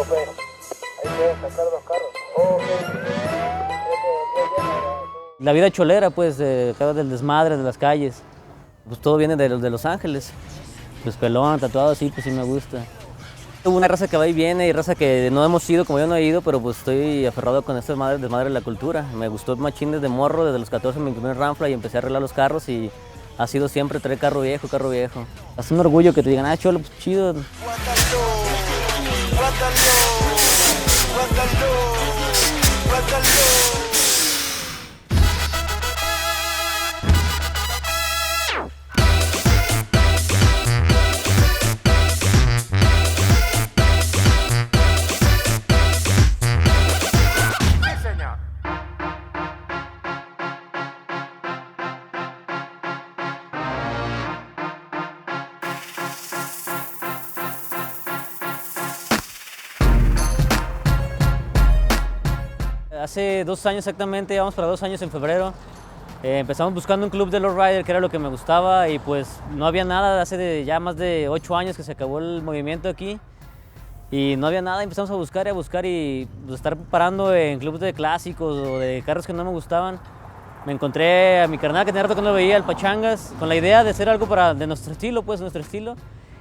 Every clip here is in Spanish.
topé. Ahí pueden sacar 2 carros. La vida cholera, pues, cada del desmadre de las calles. Pues todo viene de Los Ángeles. Pues pelón, tatuado, sí, pues sí me gusta. Hubo una raza que va y viene y raza que no hemos ido, como yo no he ido, pero pues estoy aferrado con este desmadre de la cultura. Me gustó machín desde morro, desde los 14 me incliné en Ranfla y empecé a arreglar los carros y ha sido siempre traer carro viejo. Es un orgullo que te digan, cholo, pues chido. Hace 2 años exactamente, vamos para 2 años en febrero, empezamos buscando un club de lowrider que era lo que me gustaba y pues no había nada, ya más de 8 años que se acabó el movimiento aquí y no había nada, empezamos a buscar y pues, estar parando en clubes de clásicos o de carros que no me gustaban. Me encontré a mi carnal que tenía rato que no veía, el Pachangas, con la idea de hacer algo de nuestro estilo,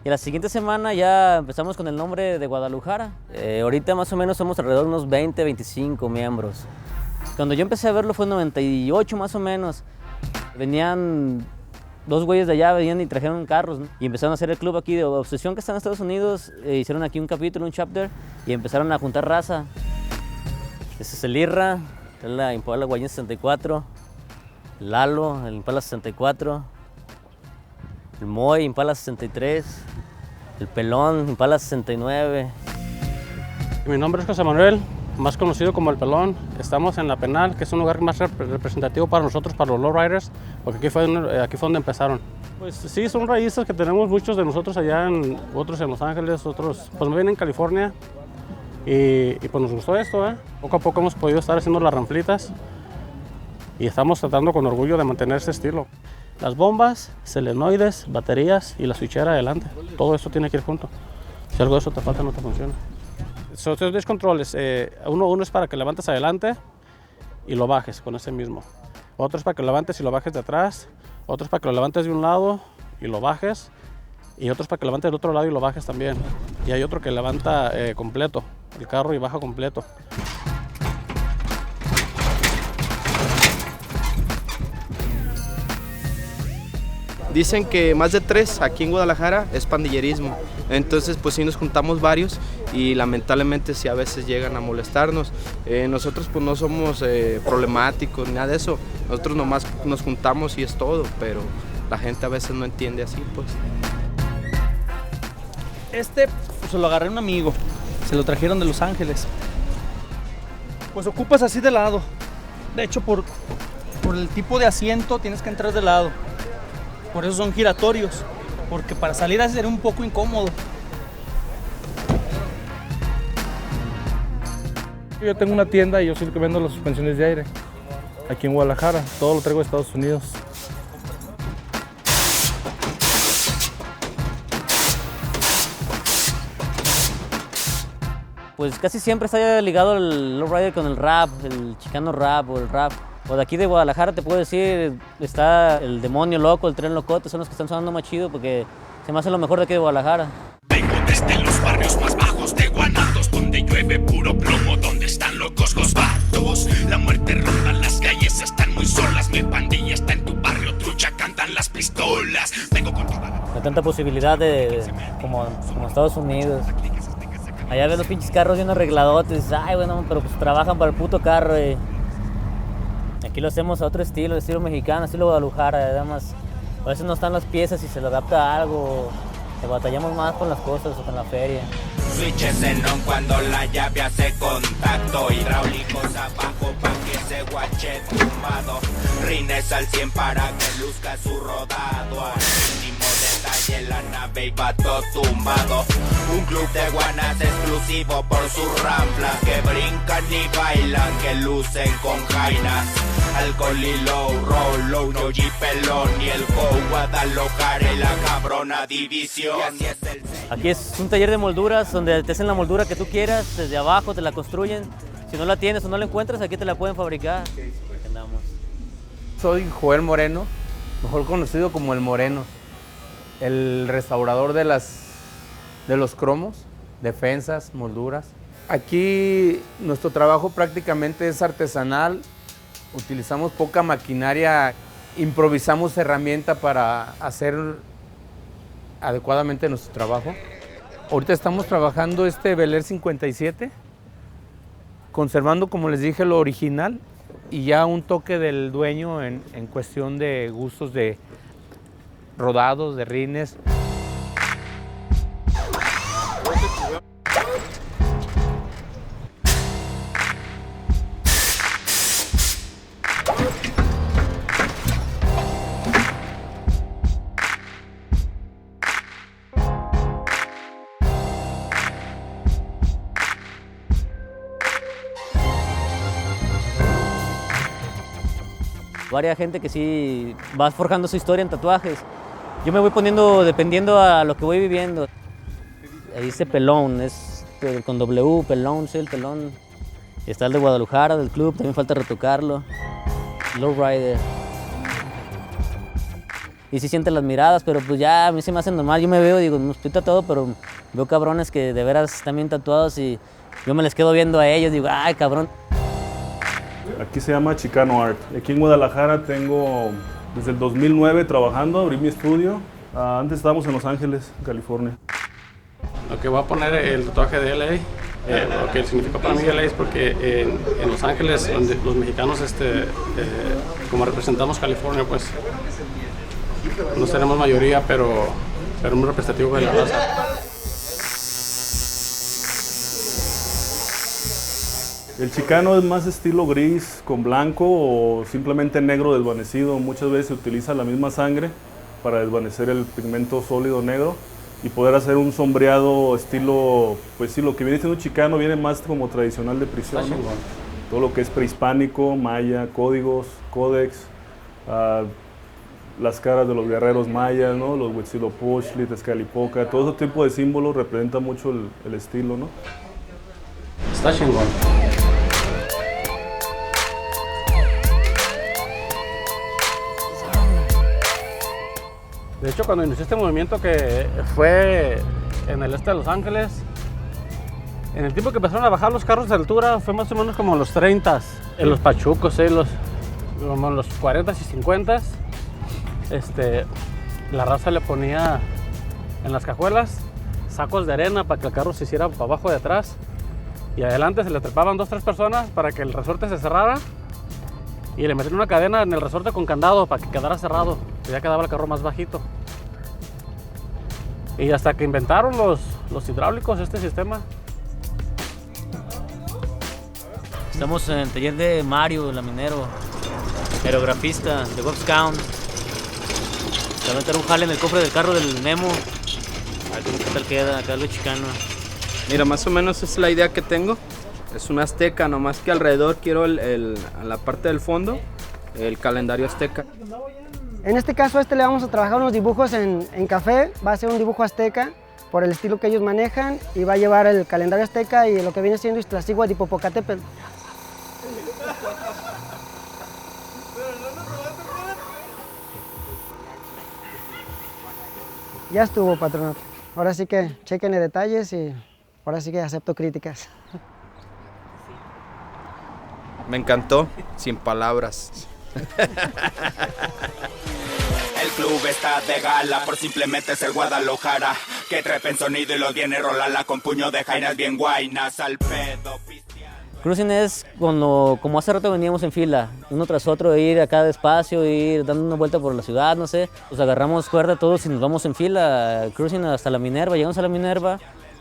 Y la siguiente semana ya empezamos con el nombre de Guadalujara. Ahorita más o menos somos alrededor de unos 20, 25 miembros. Cuando yo empecé a verlo fue en 98 más o menos. Venían 2 güeyes de allá, venían y trajeron carros, ¿no? Y empezaron a hacer el club aquí de Obsesión que está en Estados Unidos. Hicieron aquí un capítulo, un chapter, y empezaron a juntar raza. Ese es el Irra, la Impala Guayén 64, Lalo, el Impala 64, el Moy, Impala 63, el Pelón, Impala 69. Mi nombre es José Manuel, más conocido como El Pelón. Estamos en La Penal, que es un lugar más representativo para nosotros, para los lowriders, porque aquí fue donde empezaron. Pues sí, son raíces que tenemos muchos de nosotros allá, otros en Los Ángeles, otros pues me vienen en California. Y pues nos gustó esto, ¿eh? Poco a poco hemos podido estar haciendo las ranflitas y estamos tratando con orgullo de mantener ese estilo. Las bombas, selenoides, baterías y la switchera adelante. Todo esto tiene que ir junto. Si algo de eso te falta, no te funciona. Son 3 controles. Uno es para que levantes adelante y lo bajes con ese mismo. Otro es para que lo levantes y lo bajes de atrás. Otro es para que lo levantes de un lado y lo bajes. Y otro es para que lo levantes del otro lado y lo bajes también. Y hay otro que levanta completo el carro y baja completo. Dicen que más de 3 aquí en Guadalajara es pandillerismo, entonces pues sí nos juntamos varios y lamentablemente sí a veces llegan a molestarnos. Nosotros pues no somos problemáticos ni nada de eso, nosotros nomás nos juntamos y es todo, pero la gente a veces no entiende así pues. Se lo agarré a un amigo, se lo trajeron de Los Ángeles. Pues ocupas así de lado, de hecho por el tipo de asiento tienes que entrar de lado. Por eso son giratorios, porque para salir así sería un poco incómodo. Yo tengo una tienda y yo soy el que vendo las suspensiones de aire aquí en Guadalajara. Todo lo traigo de Estados Unidos. Pues casi siempre está ligado el lowrider con el rap, el chicano rap o el rap. O de aquí de Guadalajara te puedo decir, está el Demonio Loco, el Tren Locote, son los que están sonando más chido porque se me hace lo mejor de aquí de Guadalajara. Vengo desde los barrios más bajos de Guanatos, donde llueve puro plomo, donde están locos los vatos. La muerte ronda las calles, están muy solas, mi pandilla está en tu barrio, trucha, cantan las pistolas. Vengo con toda la... Hay tanta posibilidad como Estados Unidos. Allá ves los pinches carros bien arregladotes, ay bueno, pero pues trabajan para el puto carro. Aquí lo hacemos a otro estilo mexicano, estilo Guadalajara, además a veces no están las piezas y se le adapta a algo, te batallamos más con las cosas o con la feria. Switches en on cuando la llave hace contacto, hidráulicos abajo pa' que se guache tumbado, rines al 100 para que luzca su rodado, al último detalle la nave y va todo tumbado. Un club de guanas exclusivo por sus ramplas, que brincan y bailan, que lucen con jainas. Alcohol y low, no G Pelón y el Go Guadalajara, la cabrona división. Y así es el Aquí es un taller de molduras donde te hacen la moldura que tú quieras, desde abajo te la construyen. Si no la tienes o no la encuentras, aquí te la pueden fabricar. Aquí andamos. Soy Joel Moreno, mejor conocido como El Moreno, el restaurador de los cromos, defensas, molduras. Aquí nuestro trabajo prácticamente es artesanal, utilizamos poca maquinaria, improvisamos herramienta para hacer adecuadamente nuestro trabajo. Ahorita estamos trabajando este Bel Air 57, conservando, como les dije, lo original y ya un toque del dueño en cuestión de gustos de rodados, de rines. Varia gente que sí va forjando su historia en tatuajes. Yo me voy poniendo dependiendo a lo que voy viviendo. Ahí dice Pelón, es con W, Pelón, sí, el Pelón. Y está el de Guadalajara, del club, también falta retocarlo. Lowrider. Y sí sienten las miradas, pero pues ya a mí se me hace normal. Yo me veo, digo, no estoy tatuado, pero veo cabrones que de veras están bien tatuados y yo me les quedo viendo a ellos, digo, ay, cabrón. Aquí se llama Chicano Art. Aquí en Guadalajara tengo desde el 2009 trabajando, abrí mi estudio. Antes estábamos en Los Ángeles, California. Lo que voy a poner el tatuaje de LA, lo que significa para mí LA es porque en Los Ángeles, donde los mexicanos, como representamos California, pues no seremos mayoría, pero muy representativo de la raza. El chicano es más estilo gris con blanco o simplemente negro desvanecido. Muchas veces se utiliza la misma sangre para desvanecer el pigmento sólido negro y poder hacer un sombreado estilo, pues sí, lo que viene siendo chicano viene más como tradicional de prisión, ¿no? Todo lo que es prehispánico, maya, códigos, códex, las caras de los guerreros mayas, ¿no? Los Huitzilopochtli, Tezcatlipoca, todo ese tipo de símbolos representa mucho el estilo, ¿no? Está chingón. De hecho, cuando inició este movimiento que fue en el este de Los Ángeles, en el tiempo que empezaron a bajar los carros de altura fue más o menos como los 30s, en los pachucos, como los 40s y 50s, la raza le ponía en las cajuelas sacos de arena para que el carro se hiciera para abajo de atrás y adelante se le trepaban 2 o 3 personas para que el resorte se cerrara y le metían una cadena en el resorte con candado para que quedara cerrado y ya quedaba el carro más bajito. Y hasta que inventaron los hidráulicos este sistema. Estamos en el taller de Mario, laminero, aerografista, de Bob Scout. Se va a meter un jale en el cofre del carro del Memo. A ver qué tal queda, acá algo chicano. Mira, más o menos es la idea que tengo. Es una azteca, nomás que alrededor quiero a la parte del fondo el calendario azteca. En este caso le vamos a trabajar unos dibujos en café. Va a ser un dibujo azteca por el estilo que ellos manejan y va a llevar el calendario azteca y lo que viene siendo Iztaccíhuatl y Popocatépetl. Ya estuvo, patronato. Ahora sí que chequenle detalles y ahora sí que acepto críticas. Me encantó, sin palabras. El club está de gala por simplemente ser Guadalajara. Que trepen sonido y lo viene rolarla con puño de jainas bien guainas al pedo. Cruising es cuando, como hace rato veníamos en fila, uno tras otro, ir a cada despacio, ir dando una vuelta por la ciudad, no sé. Pues agarramos cuerda todos y nos vamos en fila, cruising hasta la Minerva, llegamos a la Minerva,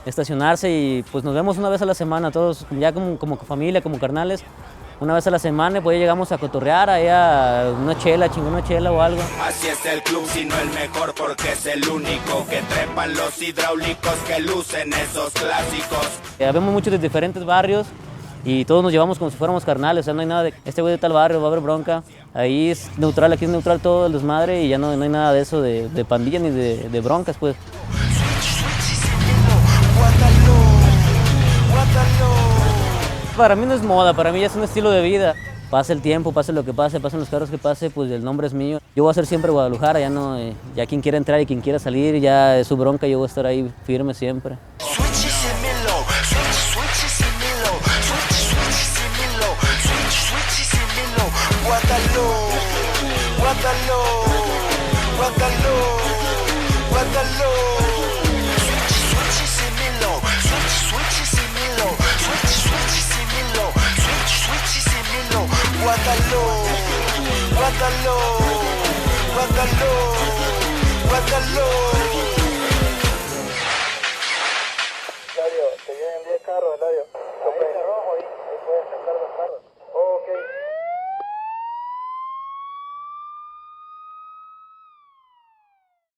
estacionarse y pues nos vemos una vez a la semana, todos ya como familia, como carnales. Una vez a la semana y pues llegamos a cotorrear, ahí a una chela, chingón una chela o algo. Así es el club, sino el mejor porque es el único que trepan los hidráulicos que lucen esos clásicos. Vemos muchos de diferentes barrios y todos nos llevamos como si fuéramos carnales, o sea, no hay nada de este güey de tal barrio, va a haber bronca. Ahí es neutral, aquí es neutral todo el desmadre y ya no hay nada de eso de pandilla ni de broncas, pues. para mí no es moda, para mí ya es un estilo de vida. Pase el tiempo, pase lo que pase, pasen los carros que pase, pues el nombre es mío. Yo voy a ser siempre Guadalajara, ya no, ya quien quiera entrar y quien quiera salir, ya es su bronca, yo voy a estar ahí firme siempre. Guárdalo.